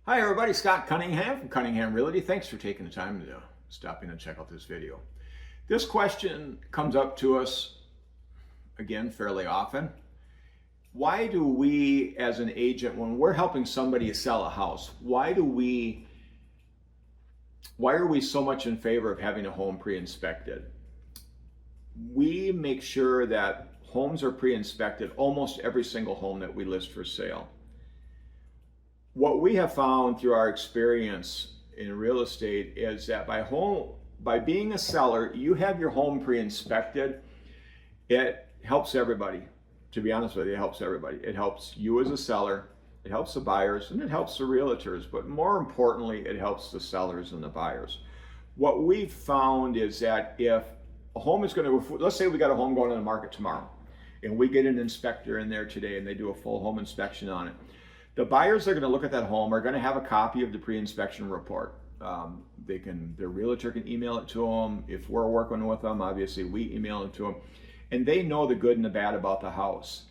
Hi everybody, Scott Cunningham from Cunningham Realty. Thanks for taking the time to stop in and check out this video. This question comes up to us, again, fairly often. Why do we, as an agent, when we're helping somebody sell a house, why are we so much in favor of having a home pre-inspected? We make sure that homes are pre-inspected, almost every single home that we list for sale. What we have found through our experience in real estate is that by being a seller, you have your home pre-inspected. It helps everybody. To be honest with you, it helps everybody. It helps you as a seller, it helps the buyers, and it helps the realtors. But more importantly, it helps the sellers and the buyers. What we've found is that if a home is going to, let's say we got a home going on the market tomorrow, and we get an inspector in there today and they do a full home inspection on it. The buyers that are going to look at that home are going to have a copy of the pre-inspection report. Their realtor can email it to them. If we're working with them, obviously we email it to them. And they know the good and the bad about the house.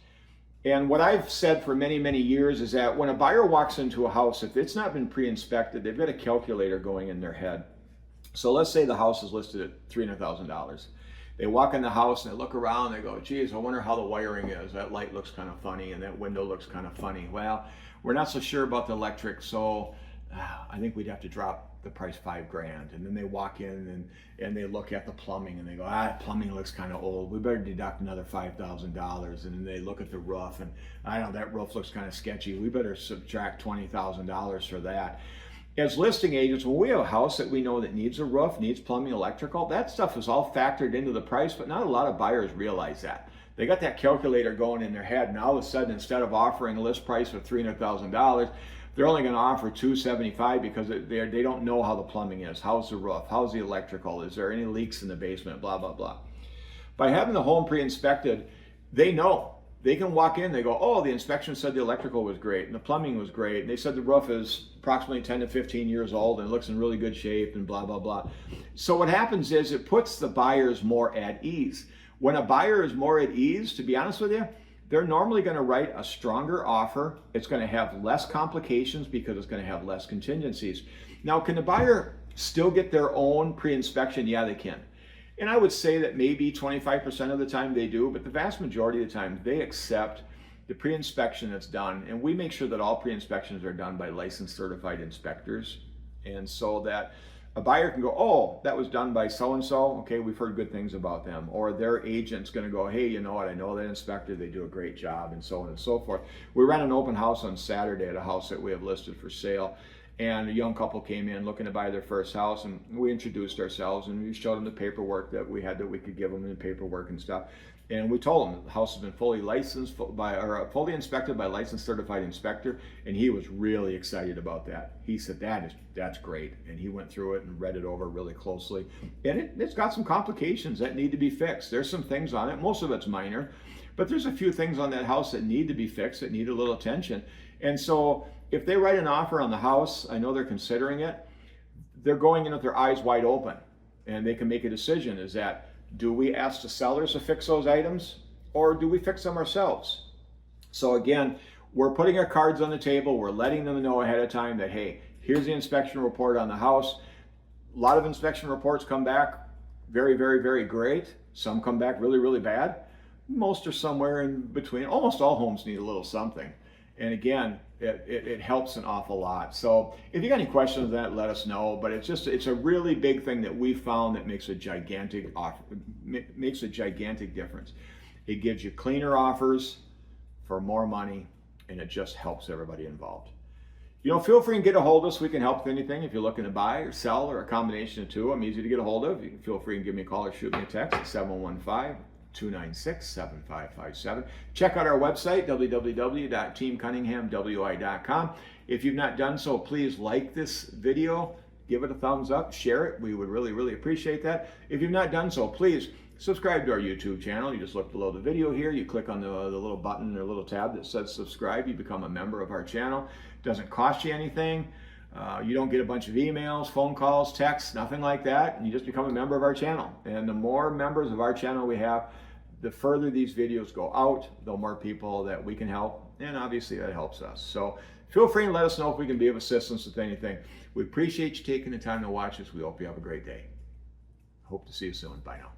And what I've said for many, many years is that when a buyer walks into a house, if it's not been pre-inspected, they've got a calculator going in their head. So let's say the house is listed at $300,000. They walk in the house and they look around and they go, geez, I wonder how the wiring is. That light looks kind of funny and that window looks kind of funny. Well, we're not so sure about the electric, so I think we'd have to drop the price $5,000. And then they walk in and they look at the plumbing and they go, plumbing looks kind of old. We better deduct another $5,000. And then they look at the roof and I know that roof looks kind of sketchy. We better subtract $20,000 for that. As listing agents, when we have a house that we know that needs a roof, needs plumbing, electrical, that stuff is all factored into the price, but not a lot of buyers realize that. They got that calculator going in their head, and all of a sudden, instead of offering a list price of $300,000, they're only going to offer $275,000 because they don't know how the plumbing is. How's the roof? How's the electrical? Is there any leaks in the basement? Blah, blah, blah. By having the home pre-inspected, they know. They can walk in, they go, oh, the inspection said the electrical was great and the plumbing was great. And they said the roof is approximately 10 to 15 years old and it looks in really good shape and blah, blah, blah. So what happens is it puts the buyers more at ease. When a buyer is more at ease, to be honest with you, they're normally going to write a stronger offer. It's going to have less complications because it's going to have less contingencies. Now, can the buyer still get their own pre-inspection? Yeah, they can. And I would say that maybe 25% of the time they do, but the vast majority of the time they accept the pre-inspection that's done. And we make sure that all pre-inspections are done by licensed certified inspectors. And so that a buyer can go, oh, that was done by so-and-so. Okay, we've heard good things about them. Or their agent's going to go, hey, you know what? I know that inspector. They do a great job, and so on and so forth. We ran an open house on Saturday at a house that we have listed for sale. And a young couple came in looking to buy their first house, and we introduced ourselves and we showed them the paperwork that we had that we could give them, and paperwork and stuff. And we told them the house has been fully licensed fully inspected by a licensed certified inspector, and he was really excited about that. He said that's great, and he went through it and read it over really closely. And it's got some complications that need to be fixed. There's some things on it, most of it's minor, but there's a few things on that house that need to be fixed, that need a little attention. And so if they write an offer on the house, I know they're considering it, they're going in with their eyes wide open, and they can make a decision. Is that, do we ask the sellers to fix those items, or do we fix them ourselves? So again, we're putting our cards on the table. We're letting them know ahead of time that, hey, here's the inspection report on the house. A lot of inspection reports come back very, very, very great. Some come back really, really bad. Most are somewhere in between. Almost all homes need a little something. And again, it helps an awful lot. So if you got any questions on that, let us know. But it's a really big thing that we found that makes a gigantic difference. It gives you cleaner offers for more money, and it just helps everybody involved. You know, feel free and get a hold of us. We can help with anything. If you're looking to buy or sell or a combination of two, I'm easy to get a hold of. You can feel free and give me a call or shoot me a text at 715-296-7557. Check out our website, www.teamcunninghamwi.com. If you've not done so, please like this video, give it a thumbs up, share it. We would really, really appreciate that. If you've not done so, please subscribe to our YouTube channel. You just look below the video here. You click on the little button or little tab that says subscribe. You become a member of our channel. It doesn't cost you anything. You don't get a bunch of emails, phone calls, texts, nothing like that. You just become a member of our channel. And the more members of our channel we have, the further these videos go out, the more people that we can help. And obviously that helps us. So feel free and let us know if we can be of assistance with anything. We appreciate you taking the time to watch us. We hope you have a great day. Hope to see you soon. Bye now.